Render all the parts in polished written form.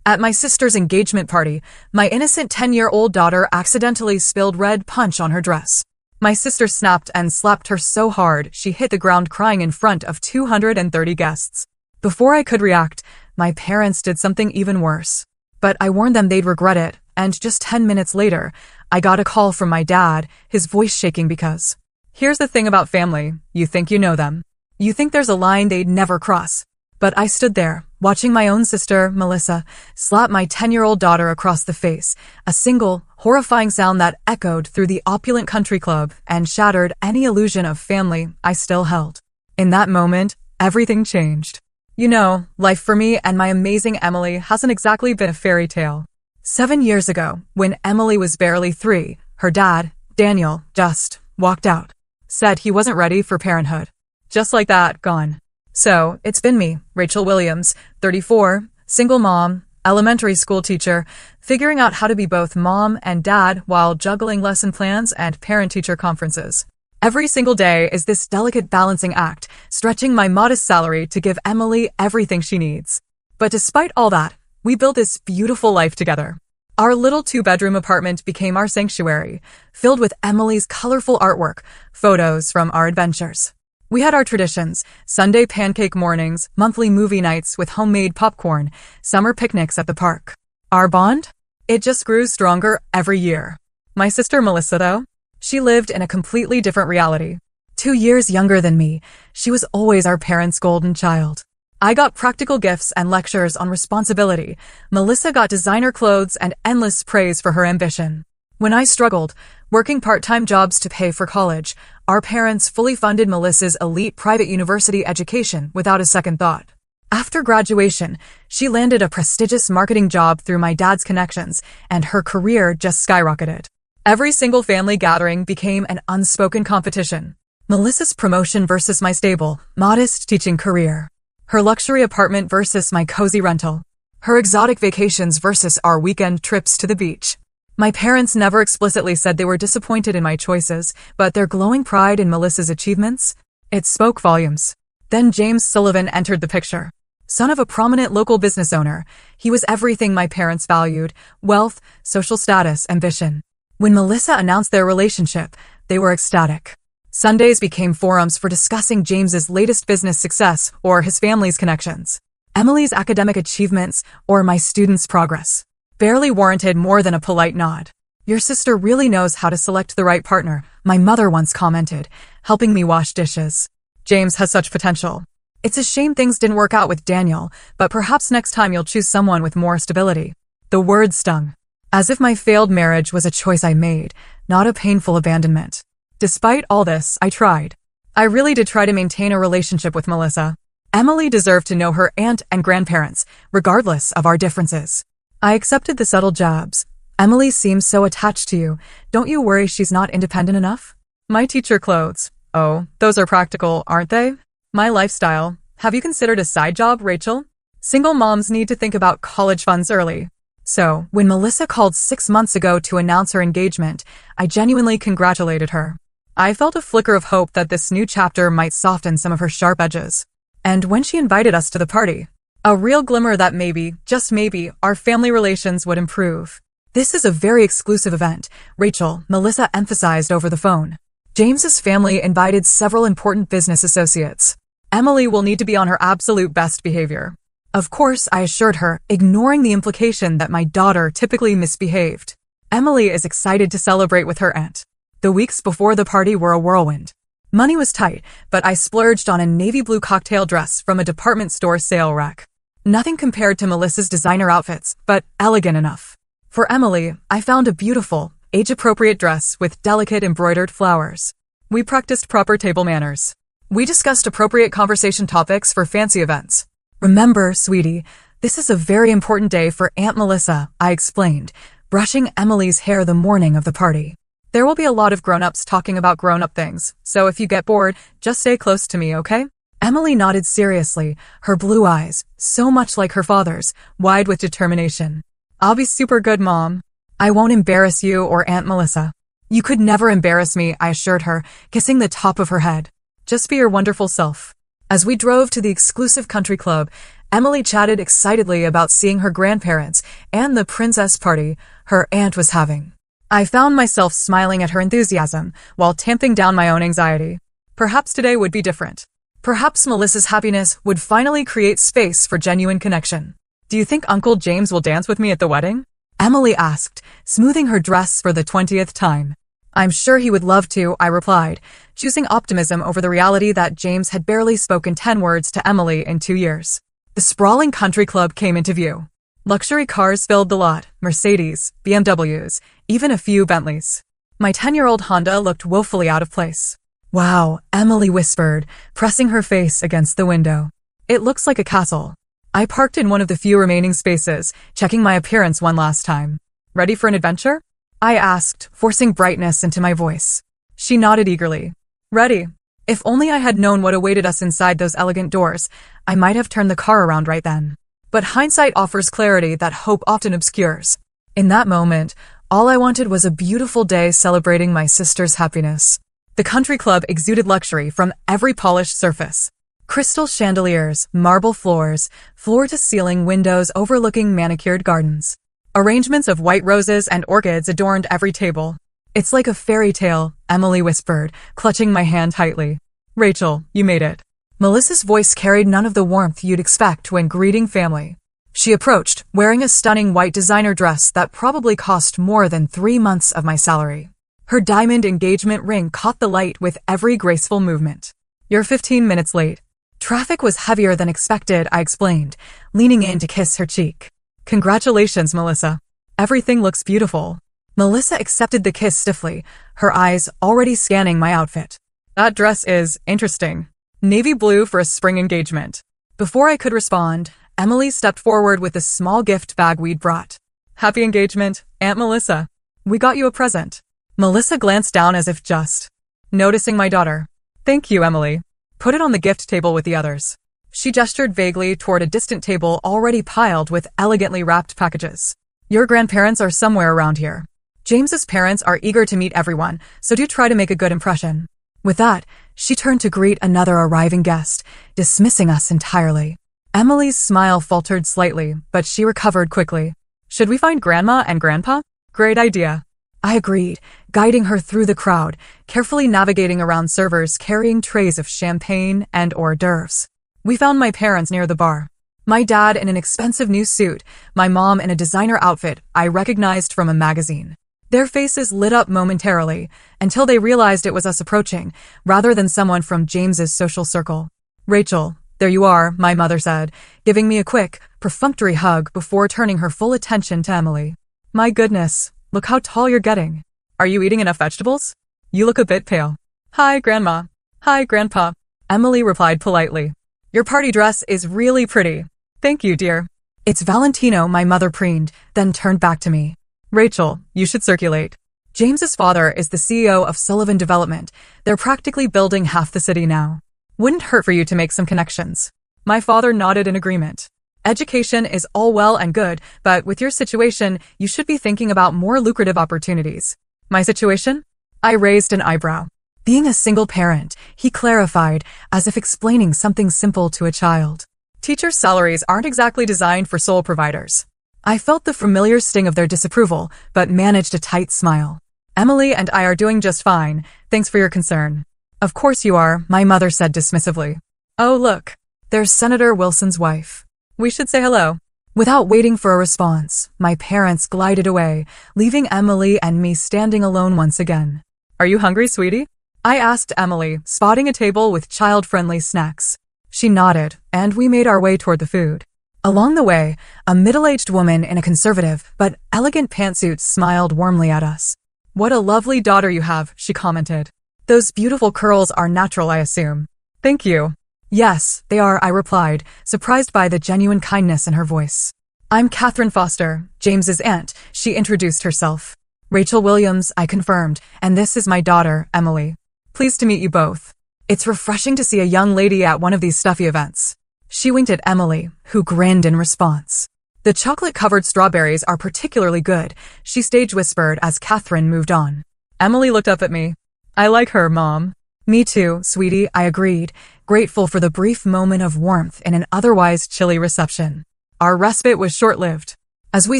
At my sister's engagement party, my innocent 10-year-old daughter accidentally spilled red punch on her dress. My sister snapped and slapped her so hard she hit the ground crying in front of 230 guests. Before I could react, my parents did something even worse. But I warned them they'd regret it, and just 10 minutes later, I got a call from my dad, his voice shaking because, here's the thing about family, you think you know them. You think there's a line they'd never cross. But I stood there, watching my own sister, Melissa, slap my 10-year-old daughter across the face, a single, horrifying sound that echoed through the opulent country club and shattered any illusion of family I still held. In that moment, everything changed. You know, life for me and my amazing Emily hasn't exactly been a fairy tale. 7 years ago, when Emily was barely 3, her dad, Daniel, just walked out. Said he wasn't ready for parenthood. Just like that, gone. So, it's been me, Rachel Williams, 34, single mom, elementary school teacher, figuring out how to be both mom and dad while juggling lesson plans and parent-teacher conferences. Every single day is this delicate balancing act, stretching my modest salary to give Emily everything she needs. But despite all that, we built this beautiful life together. Our little 2-bedroom apartment became our sanctuary, filled with Emily's colorful artwork, photos from our adventures. We had our traditions, Sunday pancake mornings, monthly movie nights with homemade popcorn, summer picnics at the park. Our bond? It just grew stronger every year. My sister Melissa, though, she lived in a completely different reality. 2 years younger than me, she was always our parents' golden child. I got practical gifts and lectures on responsibility. Melissa got designer clothes and endless praise for her ambition. When I struggled, working part-time jobs to pay for college, our parents fully funded Melissa's elite private university education without a second thought. After graduation, she landed a prestigious marketing job through my dad's connections, and her career just skyrocketed. Every single family gathering became an unspoken competition. Melissa's promotion versus my stable, modest teaching career. Her luxury apartment versus my cozy rental. Her exotic vacations versus our weekend trips to the beach. My parents never explicitly said they were disappointed in my choices, but their glowing pride in Melissa's achievements, it spoke volumes. Then James Sullivan entered the picture. Son of a prominent local business owner, he was everything my parents valued: wealth, social status, ambition. When Melissa announced their relationship, they were ecstatic. Sundays became forums for discussing James's latest business success or his family's connections. Emily's academic achievements or my students' progress barely warranted more than a polite nod. Your sister really knows how to select the right partner, my mother once commented, helping me wash dishes. James has such potential. It's a shame things didn't work out with Daniel, but perhaps next time you'll choose someone with more stability. The word stung. As if my failed marriage was a choice I made, not a painful abandonment. Despite all this, I tried. I really did try to maintain a relationship with Melissa. Emily deserved to know her aunt and grandparents, regardless of our differences. I accepted the subtle jabs. Emily seems so attached to you. Don't you worry she's not independent enough? My teacher clothes. Oh, those are practical, aren't they? My lifestyle. Have you considered a side job, Rachel? Single moms need to think about college funds early. So, when Melissa called 6 months ago to announce her engagement, I genuinely congratulated her. I felt a flicker of hope that this new chapter might soften some of her sharp edges. And when she invited us to the party, a real glimmer that maybe, just maybe, our family relations would improve. This is a very exclusive event, Rachel, Melissa emphasized over the phone. James's family invited several important business associates. Emily will need to be on her absolute best behavior. Of course, I assured her, ignoring the implication that my daughter typically misbehaved. Emily is excited to celebrate with her aunt. The weeks before the party were a whirlwind. Money was tight, but I splurged on a navy blue cocktail dress from a department store sale rack. Nothing compared to Melissa's designer outfits, but elegant enough. For Emily, I found a beautiful, age-appropriate dress with delicate embroidered flowers. We practiced proper table manners. We discussed appropriate conversation topics for fancy events. Remember, sweetie, this is a very important day for Aunt Melissa, I explained, brushing Emily's hair the morning of the party. There will be a lot of grown-ups talking about grown-up things, so if you get bored, just stay close to me, okay? Emily nodded seriously, her blue eyes, so much like her father's, wide with determination. I'll be super good, Mom. I won't embarrass you or Aunt Melissa. You could never embarrass me, I assured her, kissing the top of her head. Just be your wonderful self. As we drove to the exclusive country club, Emily chatted excitedly about seeing her grandparents and the princess party her aunt was having. I found myself smiling at her enthusiasm while tamping down my own anxiety. Perhaps today would be different. Perhaps Melissa's happiness would finally create space for genuine connection. Do you think Uncle James will dance with me at the wedding? Emily asked, smoothing her dress for the 20th time. I'm sure he would love to, I replied, choosing optimism over the reality that James had barely spoken 10 words to Emily in 2 years. The sprawling country club came into view. Luxury cars filled the lot, Mercedes, BMWs, even a few Bentleys. My 10-year-old Honda looked woefully out of place. Wow, Emily whispered, pressing her face against the window. It looks like a castle. I parked in one of the few remaining spaces, checking my appearance one last time. Ready for an adventure? I asked, forcing brightness into my voice. She nodded eagerly. Ready. If only I had known what awaited us inside those elegant doors, I might have turned the car around right then. But hindsight offers clarity that hope often obscures. In that moment, all I wanted was a beautiful day celebrating my sister's happiness. The country club exuded luxury from every polished surface. Crystal chandeliers, marble floors, floor-to-ceiling windows overlooking manicured gardens. Arrangements of white roses and orchids adorned every table. It's like a fairy tale, Emily whispered, clutching my hand tightly. Rachel, you made it. Melissa's voice carried none of the warmth you'd expect when greeting family. She approached, wearing a stunning white designer dress that probably cost more than 3 months of my salary. Her diamond engagement ring caught the light with every graceful movement. You're 15 minutes late. Traffic was heavier than expected, I explained, leaning in to kiss her cheek. Congratulations, Melissa. Everything looks beautiful. Melissa accepted the kiss stiffly, her eyes already scanning my outfit. That dress is interesting. Navy blue for a spring engagement. Before I could respond, Emily stepped forward with the small gift bag we'd brought. Happy engagement, Aunt Melissa. We got you a present. Melissa glanced down as if just noticing my daughter. Thank you, Emily. Put it on the gift table with the others. She gestured vaguely toward a distant table already piled with elegantly wrapped packages. Your grandparents are somewhere around here. James's parents are eager to meet everyone, so do try to make a good impression. With that, she turned to greet another arriving guest, dismissing us entirely. Emily's smile faltered slightly, but she recovered quickly. Should we find Grandma and Grandpa? Great idea. I agreed, guiding her through the crowd, carefully navigating around servers carrying trays of champagne and hors d'oeuvres. We found my parents near the bar. My dad in an expensive new suit, my mom in a designer outfit I recognized from a magazine. Their faces lit up momentarily, until they realized it was us approaching, rather than someone from James's social circle. Rachel, there you are, my mother said, giving me a quick, perfunctory hug before turning her full attention to Emily. My goodness, look how tall you're getting. Are you eating enough vegetables? You look a bit pale. Hi, Grandma. Hi, Grandpa. Emily replied politely. Your party dress is really pretty. Thank you, dear. It's Valentino, my mother preened, then turned back to me. Rachel, you should circulate. James's father is the CEO of Sullivan Development. They're practically building half the city now. Wouldn't hurt for you to make some connections. My father nodded in agreement. Education is all well and good, but with your situation, you should be thinking about more lucrative opportunities. My situation? I raised an eyebrow. Being a single parent, he clarified, as if explaining something simple to a child. Teachers' salaries aren't exactly designed for sole providers. I felt the familiar sting of their disapproval, but managed a tight smile. Emily and I are doing just fine. Thanks for your concern. Of course you are, my mother said dismissively. Oh, look. There's Senator Wilson's wife. We should say hello. Without waiting for a response, my parents glided away, leaving Emily and me standing alone once again. Are you hungry, sweetie? I asked Emily, spotting a table with child-friendly snacks. She nodded, and we made our way toward the food. Along the way, a middle-aged woman in a conservative but elegant pantsuit smiled warmly at us. What a lovely daughter you have, she commented. Those beautiful curls are natural, I assume. Thank you. Yes, they are, I replied, surprised by the genuine kindness in her voice. I'm Catherine Foster, James's aunt, she introduced herself. Rachel Williams, I confirmed, and this is my daughter, Emily. Pleased to meet you both. It's refreshing to see a young lady at one of these stuffy events. She winked at Emily, who grinned in response. The chocolate-covered strawberries are particularly good, she stage whispered as Catherine moved on. Emily looked up at me. I like her, Mom. Me too, sweetie, I agreed, grateful for the brief moment of warmth in an otherwise chilly reception. Our respite was short-lived. As we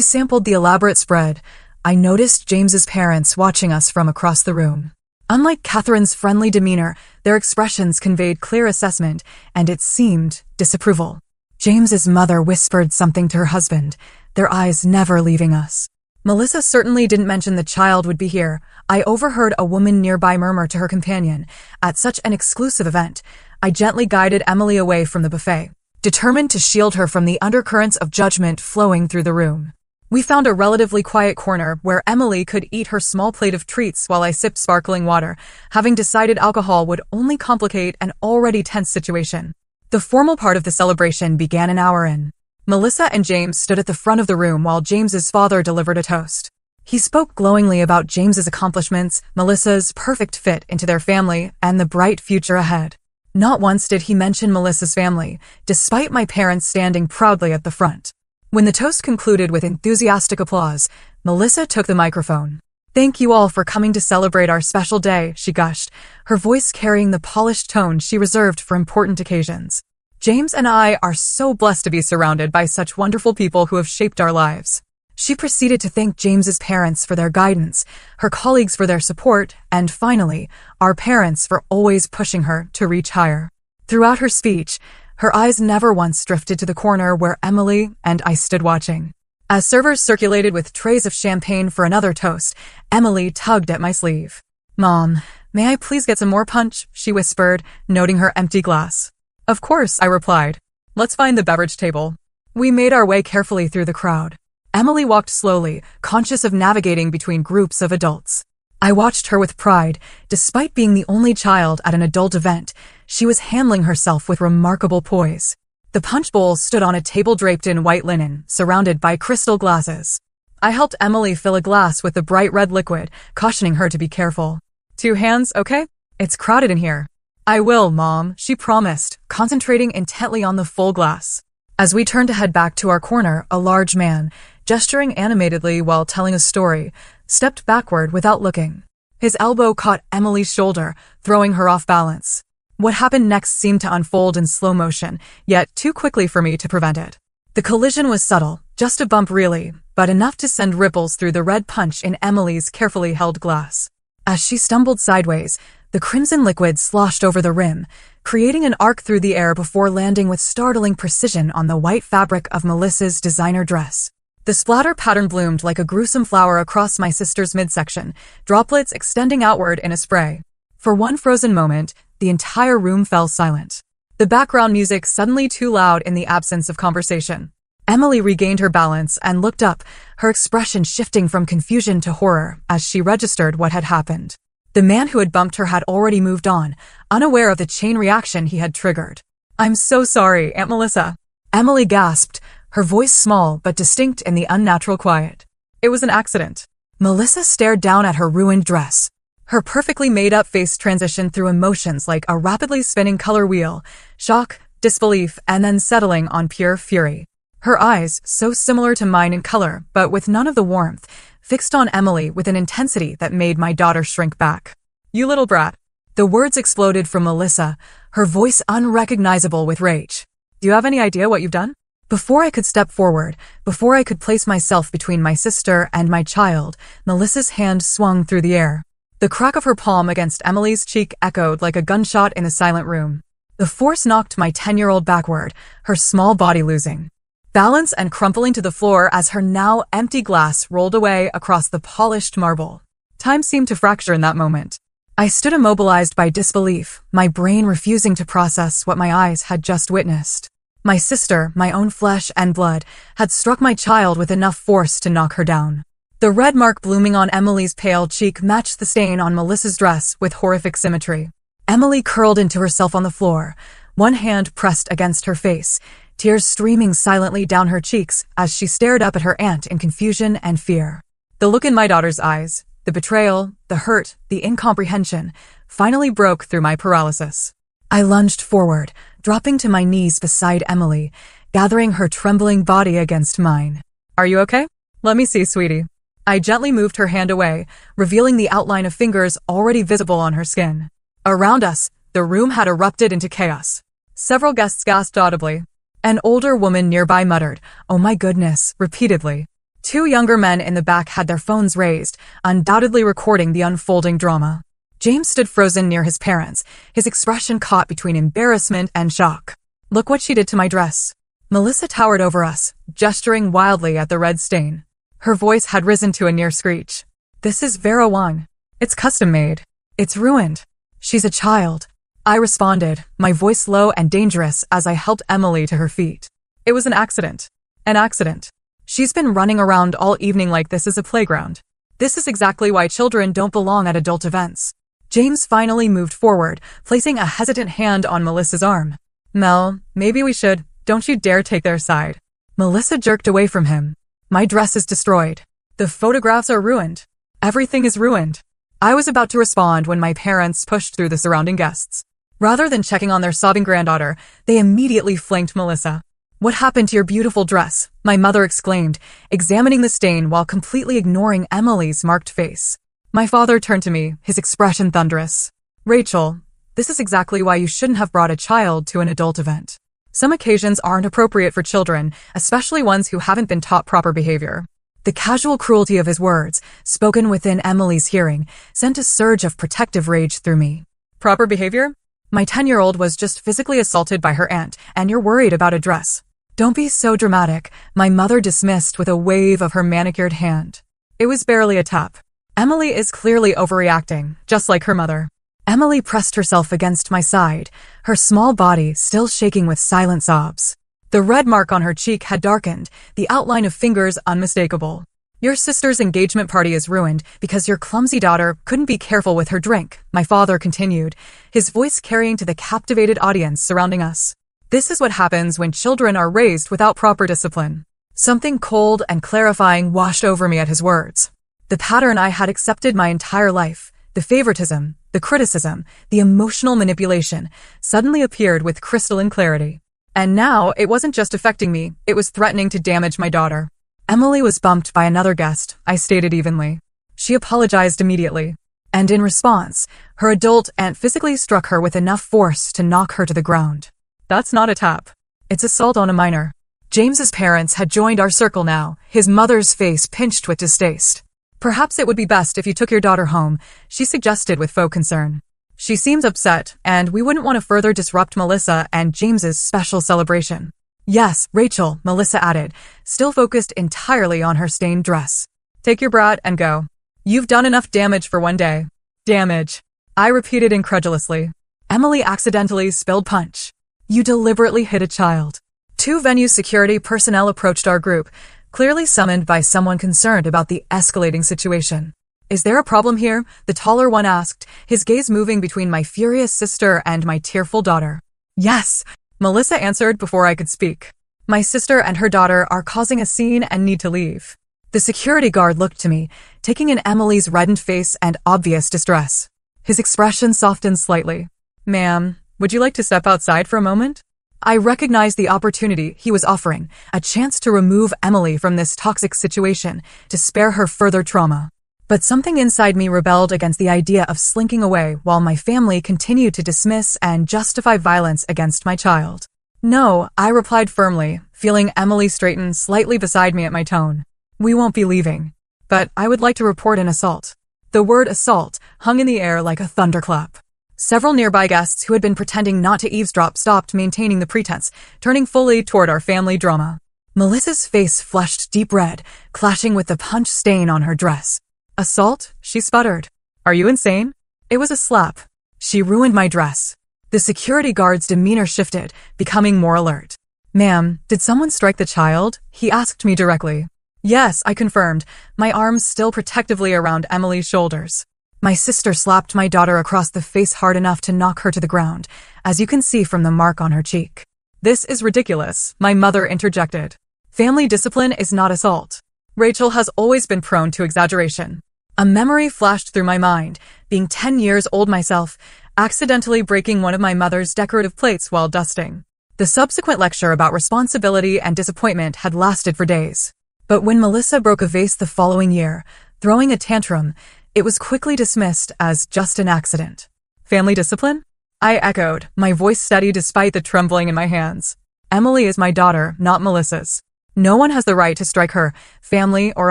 sampled the elaborate spread, I noticed James's parents watching us from across the room. Unlike Catherine's friendly demeanor, their expressions conveyed clear assessment, and it seemed disapproval. James's mother whispered something to her husband, their eyes never leaving us. Melissa certainly didn't mention the child would be here. I overheard a woman nearby murmur to her companion, at such an exclusive event, I gently guided Emily away from the buffet, determined to shield her from the undercurrents of judgment flowing through the room. We found a relatively quiet corner where Emily could eat her small plate of treats while I sipped sparkling water, having decided alcohol would only complicate an already tense situation. The formal part of the celebration began an hour in. Melissa and James stood at the front of the room while James's father delivered a toast. He spoke glowingly about James's accomplishments, Melissa's perfect fit into their family, and the bright future ahead. Not once did he mention Melissa's family, despite my parents standing proudly at the front. When the toast concluded with enthusiastic applause, Melissa took the microphone. "Thank you all for coming to celebrate our special day," she gushed, her voice carrying the polished tone she reserved for important occasions. "James and I are so blessed to be surrounded by such wonderful people who have shaped our lives." She proceeded to thank James's parents for their guidance, her colleagues for their support, and finally, our parents for always pushing her to reach higher. Throughout her speech, her eyes never once drifted to the corner where Emily and I stood watching. As servers circulated with trays of champagne for another toast, Emily tugged at my sleeve. "Mom, may I please get some more punch?" she whispered, noting her empty glass. "Of course," I replied. "Let's find the beverage table." We made our way carefully through the crowd. Emily walked slowly, conscious of navigating between groups of adults. I watched her with pride. Despite being the only child at an adult event, she was handling herself with remarkable poise. The punch bowl stood on a table draped in white linen, surrounded by crystal glasses. I helped Emily fill a glass with the bright red liquid, cautioning her to be careful. "2 hands, okay? It's crowded in here." "I will, Mom," she promised, concentrating intently on the full glass. As we turned to head back to our corner, a large man, gesturing animatedly while telling a story, stepped backward without looking. His elbow caught Emily's shoulder, throwing her off balance. What happened next seemed to unfold in slow motion, yet too quickly for me to prevent it. The collision was subtle, just a bump really, but enough to send ripples through the red punch in Emily's carefully held glass. As she stumbled sideways, the crimson liquid sloshed over the rim, creating an arc through the air before landing with startling precision on the white fabric of Melissa's designer dress. The splatter pattern bloomed like a gruesome flower across my sister's midsection, droplets extending outward in a spray. For one frozen moment, the entire room fell silent. The background music suddenly too loud in the absence of conversation. Emily regained her balance and looked up, her expression shifting from confusion to horror as she registered what had happened. The man who had bumped her had already moved on, unaware of the chain reaction he had triggered. "I'm so sorry, Aunt Melissa." Emily gasped, her voice small but distinct in the unnatural quiet. "It was an accident." Melissa stared down at her ruined dress. Her perfectly made-up face transitioned through emotions like a rapidly spinning color wheel, shock, disbelief, and then settling on pure fury. Her eyes, so similar to mine in color, but with none of the warmth, fixed on Emily with an intensity that made my daughter shrink back. "You little brat." The words exploded from Melissa, her voice unrecognizable with rage. "Do you have any idea what you've done?" Before I could step forward, before I could place myself between my sister and my child, Melissa's hand swung through the air. The crack of her palm against Emily's cheek echoed like a gunshot in the silent room. The force knocked my 10-year-old backward, her small body losing balance and crumpling to the floor as her now empty glass rolled away across the polished marble. Time seemed to fracture in that moment. I stood immobilized by disbelief, my brain refusing to process what my eyes had just witnessed. My sister, my own flesh and blood, had struck my child with enough force to knock her down. The red mark blooming on Emily's pale cheek matched the stain on Melissa's dress with horrific symmetry. Emily curled into herself on the floor, one hand pressed against her face, tears streaming silently down her cheeks as she stared up at her aunt in confusion and fear. The look in my daughter's eyes, the betrayal, the hurt, the incomprehension, finally broke through my paralysis. I lunged forward, dropping to my knees beside Emily, gathering her trembling body against mine. "Are you okay? Let me see, sweetie." I gently moved her hand away, revealing the outline of fingers already visible on her skin. Around us, the room had erupted into chaos. Several guests gasped audibly. An older woman nearby muttered, "Oh my goodness," repeatedly. Two younger men in the back had their phones raised, undoubtedly recording the unfolding drama. James stood frozen near his parents, his expression caught between embarrassment and shock. "Look what she did to my dress." Melissa towered over us, gesturing wildly at the red stain. Her voice had risen to a near screech. "This is Vera Wang. It's custom-made. It's ruined. She's a child." I responded, my voice low and dangerous as I helped Emily to her feet. "It was an accident. An accident. She's been running around all evening like this is a playground. This is exactly why children don't belong at adult events." James finally moved forward, placing a hesitant hand on Melissa's arm. "Mel, maybe we should. Don't you dare take their side." Melissa jerked away from him. "My dress is destroyed. The photographs are ruined. Everything is ruined." I was about to respond when my parents pushed through the surrounding guests. Rather than checking on their sobbing granddaughter, they immediately flanked Melissa. "What happened to your beautiful dress?" my mother exclaimed, examining the stain while completely ignoring Emily's marked face. My father turned to me, his expression thunderous. "Rachel, this is exactly why you shouldn't have brought a child to an adult event. Some occasions aren't appropriate for children, especially ones who haven't been taught proper behavior." The casual cruelty of his words, spoken within Emily's hearing, sent a surge of protective rage through me. "Proper behavior? My 10-year-old was just physically assaulted by her aunt, and you're worried about a dress. Don't be so dramatic," my mother dismissed with a wave of her manicured hand. "It was barely a tap. Emily is clearly overreacting, just like her mother." Emily pressed herself against my side, her small body still shaking with silent sobs. The red mark on her cheek had darkened, the outline of fingers unmistakable. "Your sister's engagement party is ruined because your clumsy daughter couldn't be careful with her drink," my father continued, his voice carrying to the captivated audience surrounding us. "This is what happens when children are raised without proper discipline." Something cold and clarifying washed over me at his words. The pattern I had accepted my entire life, the favoritism, the criticism, the emotional manipulation, suddenly appeared with crystalline clarity. And now it wasn't just affecting me, it was threatening to damage my daughter. Emily was bumped by another guest, I stated evenly. She apologized immediately. And in response, her adult aunt physically struck her with enough force to knock her to the ground. "That's not a tap. It's assault on a minor." James's parents had joined our circle now, his mother's face pinched with distaste. "Perhaps it would be best if you took your daughter home," she suggested with faux concern. "She seems upset, and we wouldn't want to further disrupt Melissa and James's special celebration." "Yes, Rachel," Melissa added, still focused entirely on her stained dress. "Take your brat and go. You've done enough damage for one day." "Damage," I repeated incredulously. Emily accidentally spilled punch. "You deliberately hit a child." Two venue security personnel approached our group, clearly summoned by someone concerned about the escalating situation. "Is there a problem here?" the taller one asked, his gaze moving between my furious sister and my tearful daughter. "Yes," Melissa answered before I could speak. "My sister and her daughter are causing a scene and need to leave." The security guard looked to me, taking in Emily's reddened face and obvious distress. His expression softened slightly. "Ma'am, would you like to step outside for a moment?" I recognized the opportunity he was offering, a chance to remove Emily from this toxic situation, to spare her further trauma. But something inside me rebelled against the idea of slinking away while my family continued to dismiss and justify violence against my child. "No," I replied firmly, feeling Emily straighten slightly beside me at my tone. "We won't be leaving. But I would like to report an assault." The word assault hung in the air like a thunderclap. Several nearby guests who had been pretending not to eavesdrop stopped maintaining the pretense, turning fully toward our family drama. Melissa's face flushed deep red, clashing with the punch stain on her dress. "Assault?" she sputtered. "Are you insane?" It was a slap. She ruined my dress. The security guard's demeanor shifted, becoming more alert. "Ma'am, did someone strike the child?" he asked me directly. "Yes," I confirmed, my arms still protectively around Emily's shoulders. My sister slapped my daughter across the face hard enough to knock her to the ground, as you can see from the mark on her cheek. "This is ridiculous," my mother interjected. "Family discipline is not assault." Rachel has always been prone to exaggeration. A memory flashed through my mind, being 10 years old myself, accidentally breaking one of my mother's decorative plates while dusting. The subsequent lecture about responsibility and disappointment had lasted for days. But when Melissa broke a vase the following year, throwing a tantrum, it was quickly dismissed as just an accident. Family discipline? I echoed, my voice steady despite the trembling in my hands. Emily is my daughter, not Melissa's. No one has the right to strike her, family or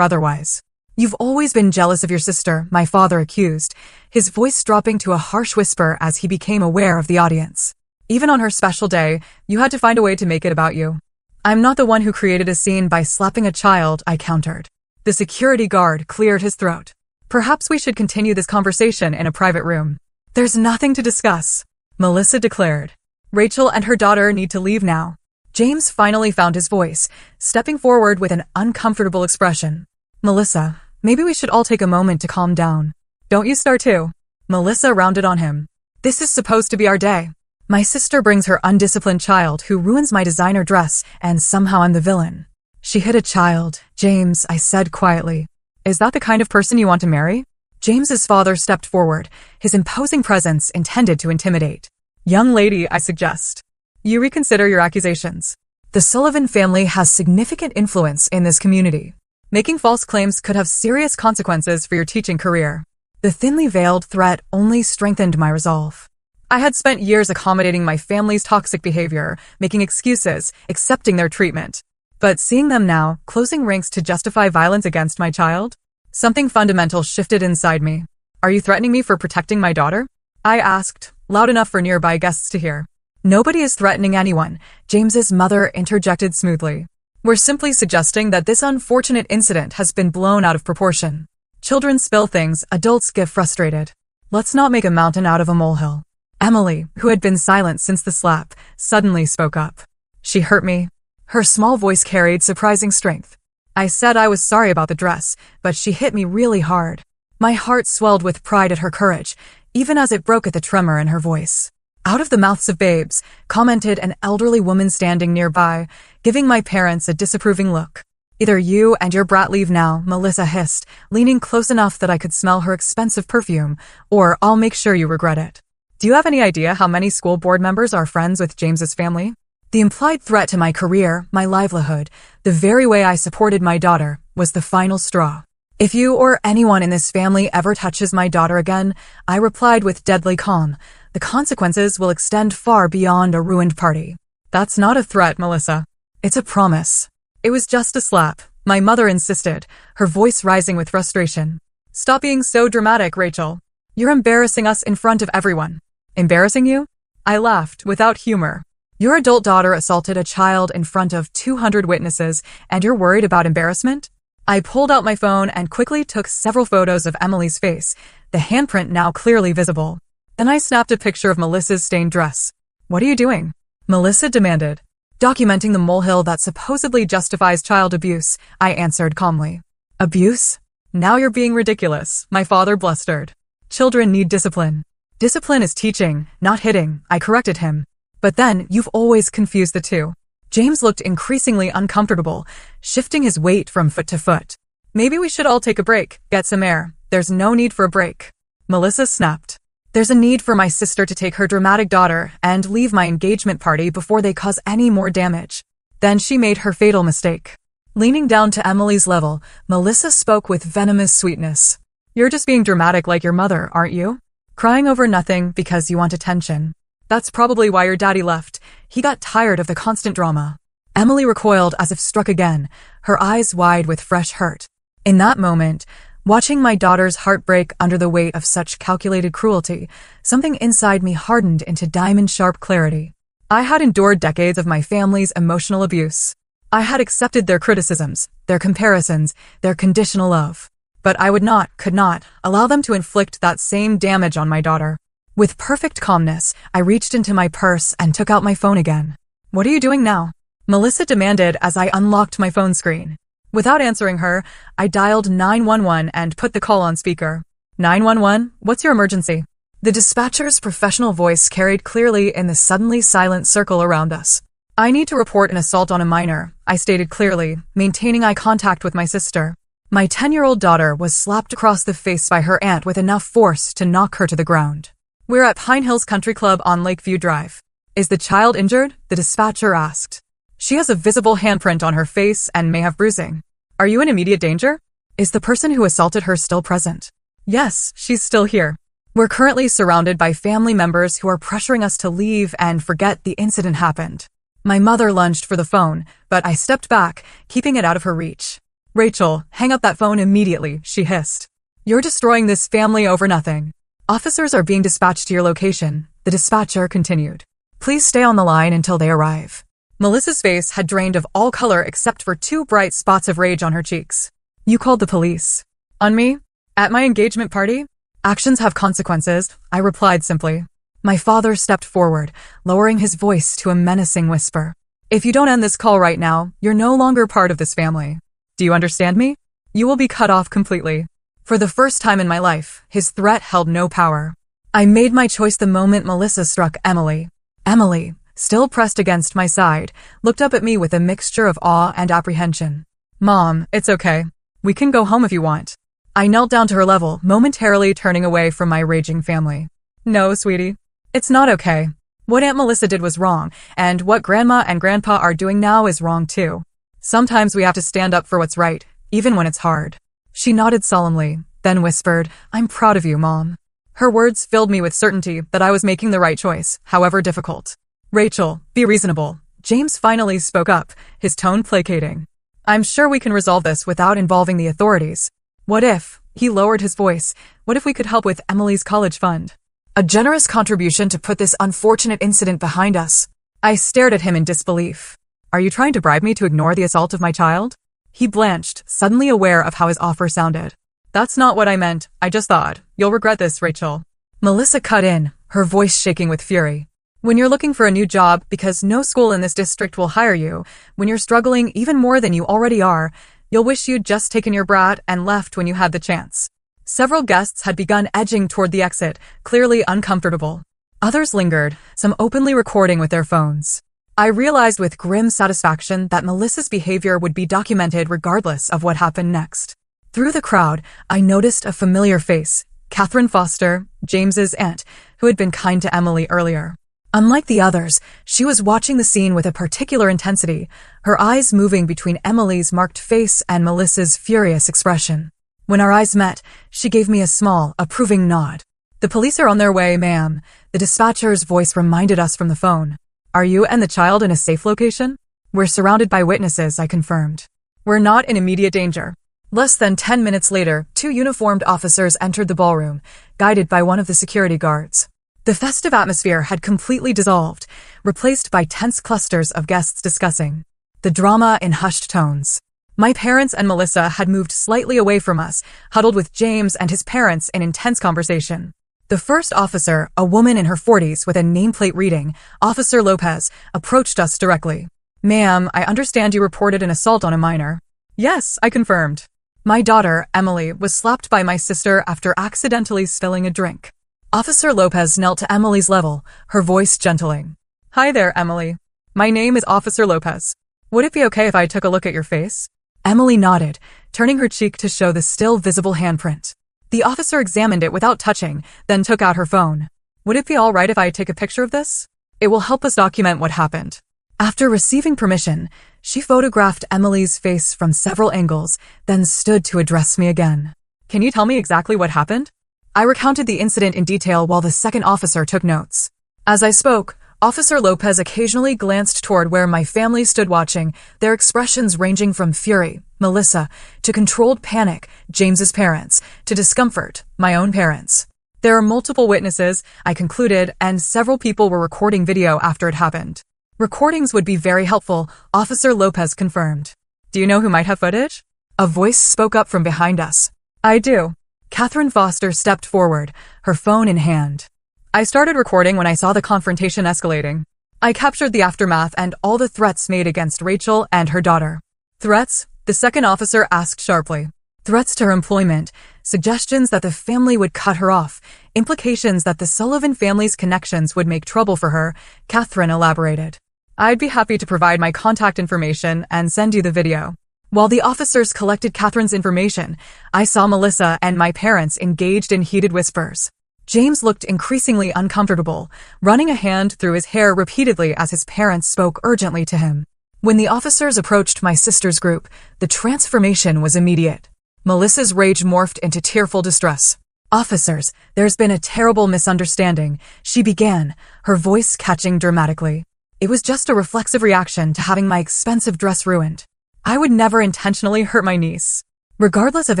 otherwise. You've always been jealous of your sister, my father accused, his voice dropping to a harsh whisper as he became aware of the audience. Even on her special day, you had to find a way to make it about you. I'm not the one who created a scene by slapping a child, I countered. The security guard cleared his throat. Perhaps we should continue this conversation in a private room. There's nothing to discuss, Melissa declared. Rachel and her daughter need to leave now. James finally found his voice, stepping forward with an uncomfortable expression. Melissa, maybe we should all take a moment to calm down. Don't you start too. Melissa rounded on him. This is supposed to be our day. My sister brings her undisciplined child who ruins my designer dress, and somehow I'm the villain. She hit a child, James, I said quietly. Is that the kind of person you want to marry? James's father stepped forward, his imposing presence intended to intimidate. Young lady, I suggest. You reconsider your accusations. The Sullivan family has significant influence in this community. Making false claims could have serious consequences for your teaching career. The thinly veiled threat only strengthened my resolve. I had spent years accommodating my family's toxic behavior, making excuses, accepting their treatment. But seeing them now, closing ranks to justify violence against my child? Something fundamental shifted inside me. Are you threatening me for protecting my daughter? I asked, loud enough for nearby guests to hear. Nobody is threatening anyone, James's mother interjected smoothly. We're simply suggesting that this unfortunate incident has been blown out of proportion. Children spill things, adults get frustrated. Let's not make a mountain out of a molehill. Emily, who had been silent since the slap, suddenly spoke up. She hurt me. Her small voice carried surprising strength. I said I was sorry about the dress, but she hit me really hard. My heart swelled with pride at her courage, even as it broke at the tremor in her voice. Out of the mouths of babes, commented an elderly woman standing nearby, giving my parents a disapproving look. Either you and your brat leave now, Melissa hissed, leaning close enough that I could smell her expensive perfume, or I'll make sure you regret it. Do you have any idea how many school board members are friends with James's family? The implied threat to my career, my livelihood, the very way I supported my daughter, was the final straw. If you or anyone in this family ever touches my daughter again, I replied with deadly calm, the consequences will extend far beyond a ruined party. That's not a threat, Melissa. It's a promise. It was just a slap, my mother insisted, her voice rising with frustration. Stop being so dramatic, Rachel. You're embarrassing us in front of everyone. Embarrassing you? I laughed, without humor. Your adult daughter assaulted a child in front of 200 witnesses, and you're worried about embarrassment? I pulled out my phone and quickly took several photos of Emily's face, the handprint now clearly visible. Then I snapped a picture of Melissa's stained dress. What are you doing? Melissa demanded. Documenting the molehill that supposedly justifies child abuse, I answered calmly. Abuse? Now you're being ridiculous, my father blustered. Children need discipline. Discipline is teaching, not hitting, I corrected him. But then, you've always confused the two. James looked increasingly uncomfortable, shifting his weight from foot to foot. Maybe we should all take a break, get some air. There's no need for a break. Melissa snapped. There's a need for my sister to take her dramatic daughter and leave my engagement party before they cause any more damage. Then she made her fatal mistake. Leaning down to Emily's level, Melissa spoke with venomous sweetness. You're just being dramatic like your mother, aren't you? Crying over nothing because you want attention. That's probably why your daddy left. He got tired of the constant drama. Emily recoiled as if struck again, her eyes wide with fresh hurt. In that moment, watching my daughter's heart break under the weight of such calculated cruelty, something inside me hardened into diamond-sharp clarity. I had endured decades of my family's emotional abuse. I had accepted their criticisms, their comparisons, their conditional love. But I could not, allow them to inflict that same damage on my daughter. With perfect calmness, I reached into my purse and took out my phone again. What are you doing now? Melissa demanded as I unlocked my phone screen. Without answering her, I dialed 911 and put the call on speaker. 911, what's your emergency? The dispatcher's professional voice carried clearly in the suddenly silent circle around us. I need to report an assault on a minor, I stated clearly, maintaining eye contact with my sister. My 10-year-old daughter was slapped across the face by her aunt with enough force to knock her to the ground. We're at Pine Hills Country Club on Lakeview Drive. Is the child injured? The dispatcher asked. She has a visible handprint on her face and may have bruising. Are you in immediate danger? Is the person who assaulted her still present? Yes, she's still here. We're currently surrounded by family members who are pressuring us to leave and forget the incident happened. My mother lunged for the phone, but I stepped back, keeping it out of her reach. Rachel, hang up that phone immediately, she hissed. You're destroying this family over nothing. Officers are being dispatched to your location, the dispatcher continued. Please stay on the line until they arrive. Melissa's face had drained of all color except for 2 bright spots of rage on her cheeks. You called the police. On me? At my engagement party? Actions have consequences, I replied simply. My father stepped forward, lowering his voice to a menacing whisper. If you don't end this call right now, you're no longer part of this family. Do you understand me? You will be cut off completely. For the first time in my life, his threat held no power. I made my choice the moment Melissa struck Emily. Emily, still pressed against my side, looked up at me with a mixture of awe and apprehension. Mom, it's okay. We can go home if you want. I knelt down to her level, momentarily turning away from my raging family. No, sweetie. It's not okay. What Aunt Melissa did was wrong, and what Grandma and Grandpa are doing now is wrong too. Sometimes we have to stand up for what's right, even when it's hard. She nodded solemnly, then whispered, I'm proud of you, Mom. Her words filled me with certainty that I was making the right choice, however difficult. Rachel, be reasonable. James finally spoke up, his tone placating. I'm sure we can resolve this without involving the authorities. What if, he lowered his voice, what if we could help with Emily's college fund? A generous contribution to put this unfortunate incident behind us. I stared at him in disbelief. Are you trying to bribe me to ignore the assault of my child? He blanched, suddenly aware of how his offer sounded. That's not what I meant, I just thought. You'll regret this, Rachel. Melissa cut in, her voice shaking with fury. When you're looking for a new job because no school in this district will hire you, when you're struggling even more than you already are, you'll wish you'd just taken your brat and left when you had the chance. Several guests had begun edging toward the exit, clearly uncomfortable. Others lingered, some openly recording with their phones. I realized with grim satisfaction that Melissa's behavior would be documented regardless of what happened next. Through the crowd, I noticed a familiar face, Catherine Foster, James's aunt, who had been kind to Emily earlier. Unlike the others, she was watching the scene with a particular intensity, her eyes moving between Emily's marked face and Melissa's furious expression. When our eyes met, she gave me a small, approving nod. The police are on their way, ma'am. The dispatcher's voice reminded us from the phone. Are you and the child in a safe location? We're surrounded by witnesses, I confirmed. We're not in immediate danger. Less than 10 minutes later, 2 uniformed officers entered the ballroom, guided by one of the security guards. The festive atmosphere had completely dissolved, replaced by tense clusters of guests discussing the drama in hushed tones. My parents and Melissa had moved slightly away from us, huddled with James and his parents in intense conversation. The first officer, a woman in her 40s with a nameplate reading, Officer Lopez, approached us directly. Ma'am, I understand you reported an assault on a minor. Yes, I confirmed. My daughter, Emily, was slapped by my sister after accidentally spilling a drink. Officer Lopez knelt to Emily's level, her voice gentling. Hi there, Emily. My name is Officer Lopez. Would it be okay if I took a look at your face? Emily nodded, turning her cheek to show the still visible handprint. The officer examined it without touching, then took out her phone. Would it be all right if I take a picture of this? It will help us document what happened. After receiving permission, she photographed Emily's face from several angles, then stood to address me again. Can you tell me exactly what happened? I recounted the incident in detail while the second officer took notes. As I spoke, Officer Lopez occasionally glanced toward where my family stood watching, their expressions ranging from fury, Melissa, to controlled panic, James's parents, to discomfort, my own parents. There are multiple witnesses, I concluded, and several people were recording video after it happened. Recordings would be very helpful, Officer Lopez confirmed. Do you know who might have footage? A voice spoke up from behind us. I do. Catherine Foster stepped forward, her phone in hand. I started recording when I saw the confrontation escalating. I captured the aftermath and all the threats made against Rachel and her daughter. Threats? The second officer asked sharply. Threats to her employment, suggestions that the family would cut her off, implications that the Sullivan family's connections would make trouble for her, Catherine elaborated. I'd be happy to provide my contact information and send you the video. While the officers collected Catherine's information, I saw Melissa and my parents engaged in heated whispers. James looked increasingly uncomfortable, running a hand through his hair repeatedly as his parents spoke urgently to him. When the officers approached my sister's group, the transformation was immediate. Melissa's rage morphed into tearful distress. Officers, there's been a terrible misunderstanding, she began, her voice catching dramatically. It was just a reflexive reaction to having my expensive dress ruined. I would never intentionally hurt my niece. Regardless of